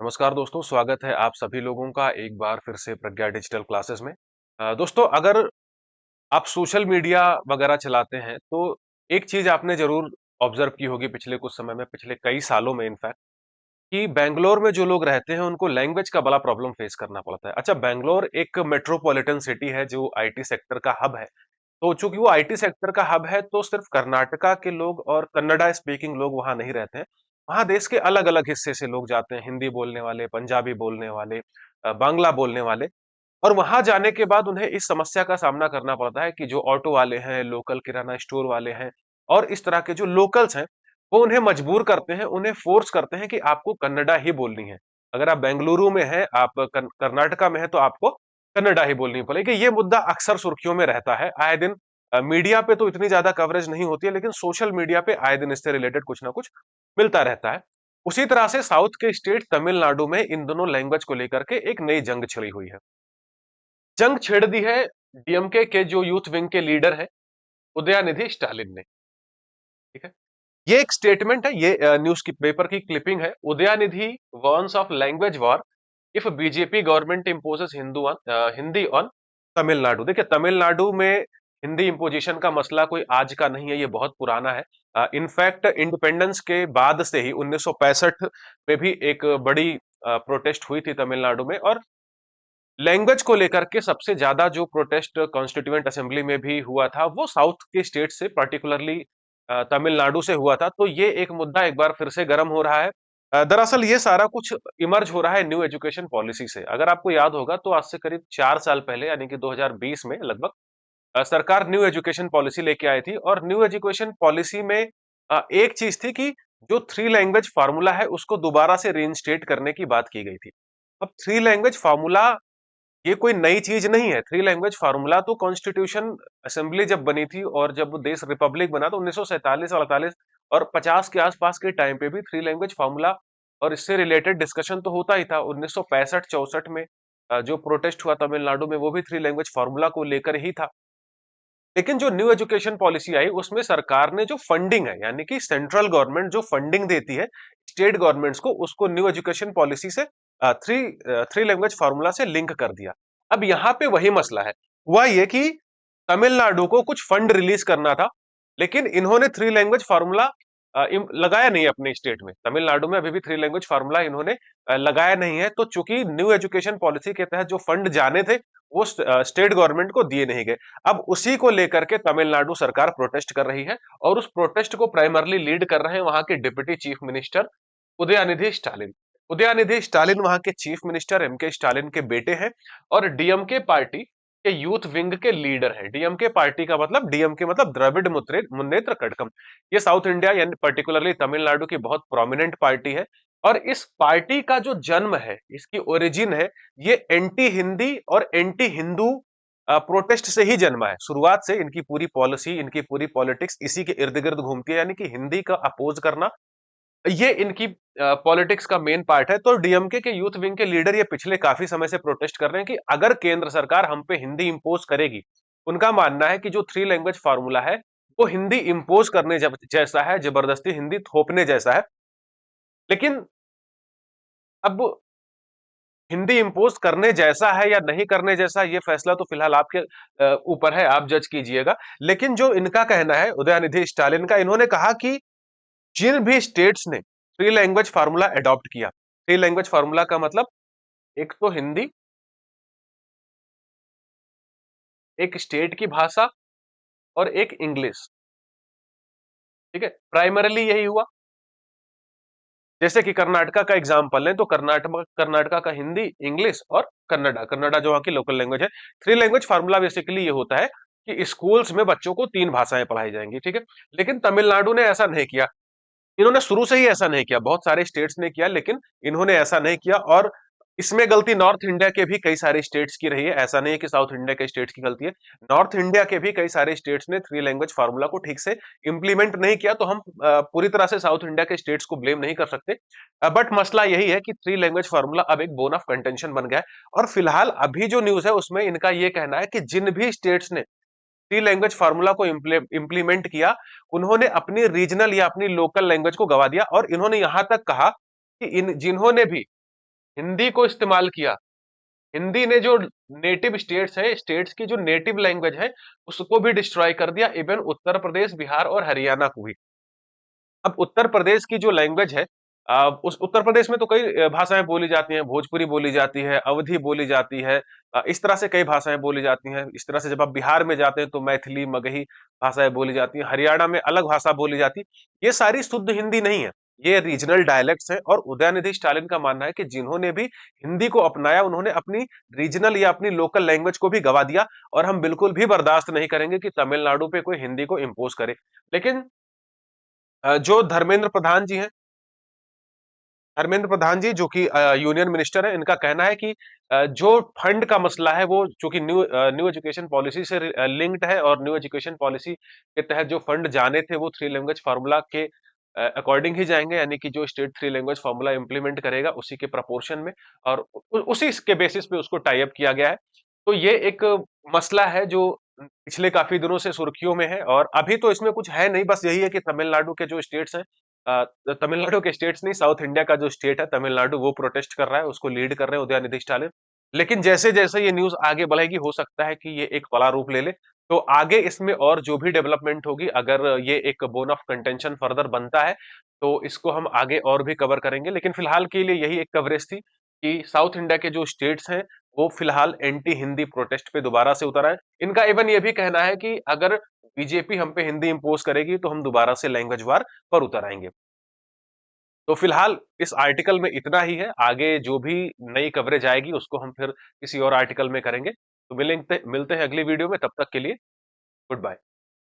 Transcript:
नमस्कार दोस्तों, स्वागत है आप सभी लोगों का एक बार फिर से प्रज्ञा डिजिटल क्लासेस में। दोस्तों, अगर आप सोशल मीडिया वगैरह चलाते हैं तो एक चीज आपने जरूर ऑब्जर्व की होगी पिछले कुछ समय में, पिछले कई सालों में इनफैक्ट, कि बैंगलोर में जो लोग रहते हैं उनको लैंग्वेज का बड़ा प्रॉब्लम फेस करना पड़ता है। अच्छा, बैंगलोर एक मेट्रोपॉलिटन सिटी है जो आईटी सेक्टर का हब है। तो चूंकि वो आईटी सेक्टर का हब है तो सिर्फ कर्नाटका के लोग और कन्नड़ा स्पीकिंग लोग वहां नहीं रहते हैं। वहां देश के अलग अलग हिस्से से लोग जाते हैं, हिंदी बोलने वाले, पंजाबी बोलने वाले, बांग्ला बोलने वाले। और वहां जाने के बाद उन्हें इस समस्या का सामना करना पड़ता है कि जो ऑटो वाले हैं, लोकल किराना स्टोर वाले हैं और इस तरह के जो लोकल्स हैं, वो उन्हें मजबूर करते हैं, उन्हें फोर्स करते हैं कि आपको कन्नड़ा ही बोलनी है। अगर आप बेंगलुरु में हैं, आप कर्नाटका में हैं, तो आपको कन्नड़ा ही बोलनी पड़ेगी। ये मुद्दा अक्सर सुर्खियों में रहता है आए दिन। मीडिया पे तो इतनी ज्यादा कवरेज नहीं होती है, लेकिन सोशल मीडिया पे आए दिन इससे रिलेटेड कुछ ना कुछ मिलता रहता है। उसी तरह से साउथ के स्टेट तमिलनाडु में इन दोनों लैंग्वेज को लेकर के एक नई जंग छिड़ी हुई है। जंग छेड़ दी है डीएमके के जो यूथ विंग के लीडर है, उदयनिधि स्टालिन ने। ठीक है, ये एक स्टेटमेंट है, ये न्यूज की पेपर की क्लिपिंग है। Udhayanidhi warns of language war if BJP government imposes Hindi on Tamil Nadu. देखिए, तमिलनाडु में हिंदी इम्पोजिशन का मसला कोई आज का नहीं है, ये बहुत पुराना है। इनफैक्ट इंडिपेंडेंस के बाद से ही 1965 में भी एक बड़ी प्रोटेस्ट हुई थी तमिलनाडु में। और लैंग्वेज को लेकर के सबसे ज्यादा जो प्रोटेस्ट कॉन्स्टिट्यूएंट असेंबली में भी हुआ था वो साउथ के स्टेट से, पर्टिकुलरली तमिलनाडु से हुआ था। तो ये एक मुद्दा एक बार फिर से गर्म हो रहा है। दरअसल ये सारा कुछ इमर्ज हो रहा है न्यू एजुकेशन पॉलिसी से। अगर आपको याद होगा तो आज से करीब 4 साल पहले, यानी कि 2020 में लगभग, सरकार न्यू एजुकेशन पॉलिसी लेके आई थी। और न्यू एजुकेशन पॉलिसी में एक चीज थी कि जो थ्री लैंग्वेज फार्मूला है उसको दोबारा से रीइंस्टेट करने की बात की गई थी। अब थ्री लैंग्वेज फार्मूला ये कोई नई चीज नहीं है। थ्री लैंग्वेज फार्मूला तो कॉन्स्टिट्यूशन असेंबली जब बनी थी और जब देश रिपब्लिक बना तो 1947 48 और 50 के आसपास के टाइम पे भी थ्री लैंग्वेज फार्मूला और इससे रिलेटेड डिस्कशन तो होता ही था। 1965 64 में जो प्रोटेस्ट हुआ तमिलनाडु में, वो भी थ्री लैंग्वेज फार्मूला को लेकर ही था। लेकिन जो न्यू एजुकेशन पॉलिसी आई उसमें सरकार ने जो फंडिंग है, यानी कि सेंट्रल गवर्नमेंट जो फंडिंग देती है स्टेट गवर्नमेंट्स को, उसको न्यू एजुकेशन पॉलिसी से थ्री थ्री लैंग्वेज फार्मूला से लिंक कर दिया। अब यहाँ पे वही मसला है। हुआ ये कि तमिलनाडु को कुछ फंड रिलीज करना था, लेकिन इन्होंने थ्री लैंग्वेज फार्मूला लगाया नहीं अपने स्टेट में। तमिलनाडु में अभी भी थ्री लैंग्वेज फार्मूला इन्होंने लगाया नहीं है। तो चूंकि न्यू एजुकेशन पॉलिसी के तहत जो फंड जाने थे वो स्टेट गवर्नमेंट को दिए नहीं गए। अब उसी को लेकर के तमिलनाडु सरकार प्रोटेस्ट कर रही है और उस प्रोटेस्ट को प्राइमरली लीड कर रहे हैं वहां के deputy chief minister Udhayanidhi Stalin. Udhayanidhi Stalin वहां के चीफ मिनिस्टर एमके स्टालिन के बेटे हैं और डीएमके पार्टी के यूथ विंग के लीडर हैं। डीएमके पार्टी का मतलब, डीएमके मतलब द्रविड़ मुन्नेत्र कड़कम। ये साउथ इंडिया यानी पर्टिकुलरली तमिलनाडु की बहुत प्रोमिनेंट पार्टी है। और इस पार्टी का जो जन्म है, इसकी ओरिजिन है, ये एंटी हिंदी और एंटी हिंदू प्रोटेस्ट से ही जन्मा है। शुरुआत से इनकी पूरी पॉलिसी, इनकी पूरी पॉलिटिक्स इसी के इर्द गिर्द घूमती है, यानी कि हिंदी का अपोज करना, ये इनकी पॉलिटिक्स का मेन पार्ट है। तो डीएमके के यूथ विंग के लीडर ये पिछले काफी समय से प्रोटेस्ट कर रहे हैं कि अगर केंद्र सरकार हम पे हिंदी इंपोज करेगी, उनका मानना है कि जो थ्री लैंग्वेज फार्मूला है वो हिंदी इंपोज करने जैसा है, जबरदस्ती हिंदी थोपने जैसा है। लेकिन अब हिंदी इंपोज करने जैसा है या नहीं करने जैसा, ये फैसला तो फिलहाल आपके ऊपर है, आप जज कीजिएगा। लेकिन जो इनका कहना है उदयनिधि स्टालिन का, इन्होंने कहा कि जिन भी स्टेट्स ने थ्री लैंग्वेज फार्मूला अडॉप्ट किया, थ्री लैंग्वेज फार्मूला का मतलब एक तो हिंदी, एक स्टेट की भाषा और एक इंग्लिश। ठीक है, प्राइमरली यही हुआ। जैसे कि कर्नाटका का एग्जांपल लें तो कर्नाटका का हिंदी, इंग्लिश और कन्नड़ा, कन्नड़ा जो वहां की लोकल लैंग्वेज है। थ्री लैंग्वेज फार्मूला बेसिकली ये होता है कि स्कूल्स में बच्चों को तीन भाषाएं पढ़ाई जाएंगी। ठीक है, लेकिन तमिलनाडु ने ऐसा नहीं किया। इन्होंने शुरू से ही ऐसा नहीं किया, बहुत सारे स्टेट्स ने किया लेकिन इन्होंने ऐसा नहीं किया। और इसमें गलती नॉर्थ इंडिया के भी कई सारे स्टेट्स की रही है, ऐसा नहीं है कि साउथ इंडिया के स्टेट्स की गलती है। नॉर्थ इंडिया के भी कई सारे स्टेट्स ने थ्री लैंग्वेज फार्मूला को ठीक से इंप्लीमेंट नहीं किया। तो हम पूरी तरह से साउथ इंडिया के स्टेट्स को ब्लेम नहीं कर सकते। बट मसला यही है कि थ्री लैंग्वेज फार्मूला अब एक बोन ऑफ कंटेंशन बन गया है। और फिलहाल अभी जो न्यूज है उसमें इनका ये कहना है कि जिन भी स्टेट्स ने थ्री लैंग्वेज फार्मूला को इंप्लीमेंट किया, उन्होंने अपनी रीजनल या अपनी लोकल लैंग्वेज को गवा दिया। और इन्होंने यहां तक कहा कि इन जिन्होंने भी हिंदी को इस्तेमाल किया। हिंदी ने जो नेटिव स्टेट्स है, स्टेट्स की जो नेटिव लैंग्वेज है, उसको भी डिस्ट्रॉय कर दिया, इवन उत्तर प्रदेश, बिहार और हरियाणा को भी। अब उत्तर प्रदेश की जो लैंग्वेज है, उस उत्तर प्रदेश में तो कई भाषाएं बोली जाती हैं, भोजपुरी बोली जाती है, अवधी बोली जाती है, इस तरह से कई भाषाएं बोली जाती हैं। इस तरह से जब आप बिहार में जाते हैं तो मैथिली, मगही भाषाएं बोली जाती हैं, हरियाणा में अलग भाषा बोली जाती है। ये सारी शुद्ध हिंदी नहीं है, ये रीजनल डायलेक्ट्स हैं। और उदयनिधि स्टालिन का मानना है कि जिन्होंने भी हिंदी को अपनाया, उन्होंने अपनी रीजनल या अपनी लोकल लैंग्वेज को भी गवा दिया, और हम बिल्कुल भी बर्दाश्त नहीं करेंगे कि तमिलनाडु पे कोई हिंदी को इम्पोज करे। लेकिन जो धर्मेंद्र प्रधान जी जो कि यूनियन मिनिस्टर है, इनका कहना है कि जो फंड का मसला है वो चूंकि न्यू एजुकेशन पॉलिसी से लिंक्ड है, और न्यू एजुकेशन पॉलिसी के तहत जो फंड जाने थे वो थ्री लैंग्वेज फार्मूला के अकॉर्डिंग ही जाएंगे, यानी कि जो state three language formula implement करेगा उसी के प्रपोर्शन में, और उसी के बेसिस पे उसको टाई अप किया गया है। तो ये एक मसला है जो पिछले काफी दिनों से सुर्खियों में है, और अभी तो इसमें कुछ है नहीं, बस यही है कि तमिलनाडु के जो स्टेट्स हैं, तमिलनाडु के स्टेट्स नहीं, साउथ इंडिया का जो स्टेट है तमिलनाडु, वो प्रोटेस्ट कर रहा है, उसको लीड कर रहे हैं उदयनिधि स्टालिन। लेकिन जैसे जैसे ये न्यूज आगे बढ़ेगी, हो सकता है कि ये एक बड़ा रूप ले ले। तो आगे इसमें और जो भी डेवलपमेंट होगी, अगर ये एक बोन ऑफ कंटेंशन फर्दर बनता है, तो इसको हम आगे और भी कवर करेंगे। लेकिन फिलहाल के लिए यही एक कवरेज थी कि साउथ इंडिया के जो स्टेट्स हैं, वो फिलहाल एंटी हिंदी प्रोटेस्ट पे दोबारा से उतर आए। इनका इवन ये भी कहना है कि अगर बीजेपी हम पे हिंदी इंपोज करेगी तो हम दोबारा से लैंग्वेज वार पर उतर आएंगे। तो फिलहाल इस आर्टिकल में इतना ही है, आगे जो भी नई कवरेज आएगी उसको हम फिर किसी और आर्टिकल में करेंगे। तो मिलते मिलते हैं अगली वीडियो में, तब तक के लिए गुड बाय।